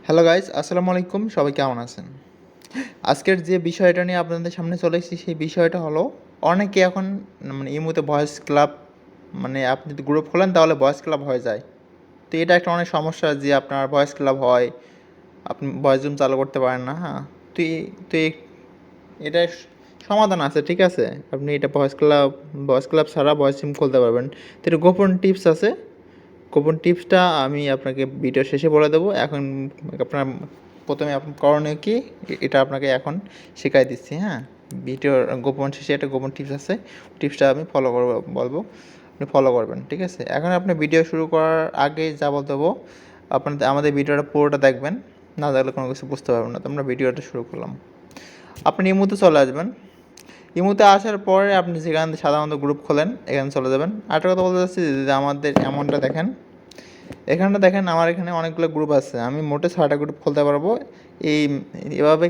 Hello guys, আসসালামু আলাইকুম। সবাই কেমন আছেন? আজকের যে বিষয়টা নিয়ে আপনাদের সামনে চলে এসেছি সেই বিষয়টা হলো অনেকে এখন ইমোতে ভয়েস ক্লাব আপনি যদি গ্রুপ খোলেন তাহলে ভয়েস ক্লাব হয়ে যায়। তো এটা একটা অনেক সমস্যা যে আপনার ভয়েস ক্লাব হয়, আপনি ভয়েস রুম চালু করতে পারেন না, হ্যাঁ? তো এই তো এই এটার সমাধান আছে, ঠিক আছে? আপনি এটা ভয়েস ক্লাব ছাড়া ভয়েস রুম খুলতে পারবেন। তো এটা গোপন টিপস আছে। গোপন টিপসটা আমি আপনাকে ভিডিও শেষে বলে দেবো। এখন আপনার প্রথমে আপনার করণীয় কী এটা আপনাকে এখন শেখাই দিচ্ছি, হ্যাঁ? ভিডিওর গোপন শেষে একটা গোপন টিপস আছে, টিপসটা আমি ফলো করবো বলবো, আপনি ফলো করবেন, ঠিক আছে? এখন আপনি ভিডিও শুরু করার আগে যা বলতে হবো, আমাদের ভিডিওটা পুরোটা দেখবেন, না দেখলে কোনো কিছু বুঝতে পারবেন না। তো আমরা ভিডিওটা শুরু করলাম। আপনি ইমুতে চলে আসবেন। ইমুতে আসার পরে আপনি যেখানে সাধারণত গ্রুপ খোলেন এখানে চলে যাবেন। আরেকটা কথা বলতে চাচ্ছি যে আমাদের এমনটা দেখেন, এখানটা দেখেন আমার এখানে অনেকগুলো গ্রুপ আছে, আমি মোটে 6টা গ্রুপ খুলতে পারবো। এই এভাবে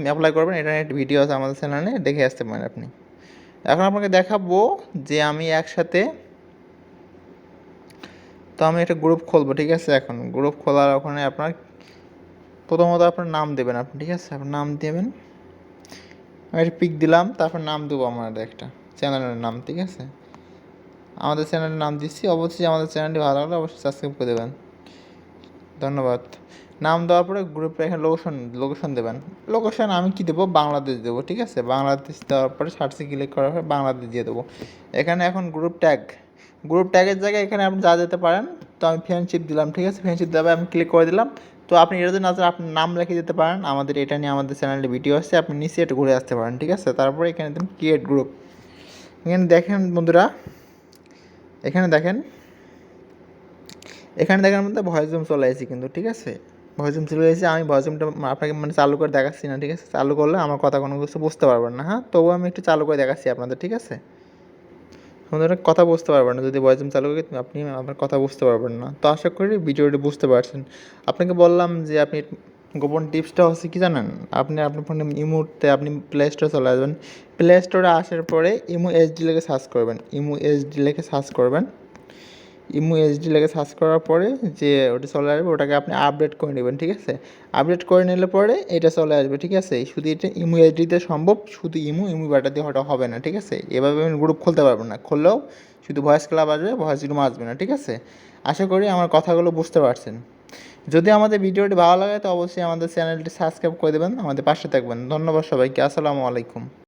অ্যাপ্লাই করবেন, এটা নিয়ে একটা ভিডিও আছে আমাদের চ্যানেলে, দেখে আসতে পারেন আপনি। এখন আপনাকে দেখাবো যে আমি একসাথে, তো আমি একটা গ্রুপ খুলবো, ঠিক আছে? এখন গ্রুপ খোলার ওখানে আপনার প্রথমত আপনার নাম দেবেন আপনি, ঠিক আছে? আপনার নাম দেবেন, আমি একটা পিক দিলাম, তারপর নাম দেবো আমাদের একটা চ্যানেলের নাম, ঠিক আছে? আমাদের চ্যানেলের নাম দিচ্ছি। অবশ্যই আমাদের চ্যানেলটি ভালো লাগলে অবশ্যই সাবস্ক্রাইব করে দেবেন। ধন্যবাদ। নাম দেওয়ার পরে গ্রুপে এখানে লোকেশন দেবেন। লোকেশন আমি কী দেবো? বাংলাদেশ দেবো, ঠিক আছে? বাংলাদেশ দেওয়ার পরে সার্চে ক্লিক করার পরে বাংলাদেশ দিয়ে দেবো। এখানে এখন গ্রুপ ট্যাগের জায়গায় এখানে আপনি যা যেতে পারেন। তো আমি ফ্রেন্ডশিপ দিলাম, ঠিক আছে? ফ্রেন্ডশিপ দেওয়া আমি ক্লিক করে দিলাম। তো আপনি এটা যদি না চান আপনার নাম লিখে দিতে পারেন। আমাদের এটা নিয়ে আমাদের চ্যানেলে ভিডিও আসছে, আপনি নিচে এটা ঘুরে আসতে পারেন, ঠিক আছে? তারপরে এখানে দেন ক্রিয়েট গ্রুপ। এখানে দেখেন বন্ধুরা, এখানে দেখেন, এখানে দেখার মধ্যে ভয়েস রুম চলে এসেছি কিন্তু, ঠিক আছে? ভয়েস রুম চলে এসেছে। আমি ভয়েস রুমটা আপনাকে চালু করে দেখাচ্ছি না, ঠিক আছে? চালু করলে আমার কথা কোনো কিছু বুঝতে পারবেন না, হ্যাঁ? তবুও আমি একটু চালু করে দেখাচ্ছি আপনাদের, ঠিক আছে? আপনারা কথা বুঝতে পারবেন না যদি ভয়েস রুম চালু করি, আপনি আপনার কথা বুঝতে পারবেন না। তো আশা করি ভিডিওটি বুঝতে পারছেন। আপনাকে বললাম যে আপনি গোপন টিপসটা হচ্ছে কী জানেন? আপনি আপনার ফোনে মুহূর্তে আপনি প্লে স্টোরে চলে আসবেন। প্লে স্টোরে আসার পরে ইমো এইচডি লিখে সার্চ করবেন। ইমো এইচডি লিখে সার্চ করার পরে যে ওটা চলে আসবে, ওটাকে আপনি আপডেট করে নেবেন, ঠিক আছে? আপডেট করে নিলে পরে এটা চলে আসবে, ঠিক আছে? শুধু এটা ইমো এইচডিতে সম্ভব, শুধু ইমো বাটা দিয়ে ওটা হবে না, ঠিক আছে? এভাবে আমি গ্রুপ খুলতে পারবো না। খুললেও শুধু ভয়েস ক্লাব আসবে, ভয়েস রুম আসবে না, ঠিক আছে? আশা করি আমার কথাগুলো বুঝতে পারছেন। যদি আমাদের ভিডিওটি ভালো লাগে তো অবশ্যই আমাদের চ্যানেলটি সাবস্ক্রাইব করে দেবেন, আমাদের পাশে থাকবেন। ধন্যবাদ সবাইকে। আসসালামু আলাইকুম।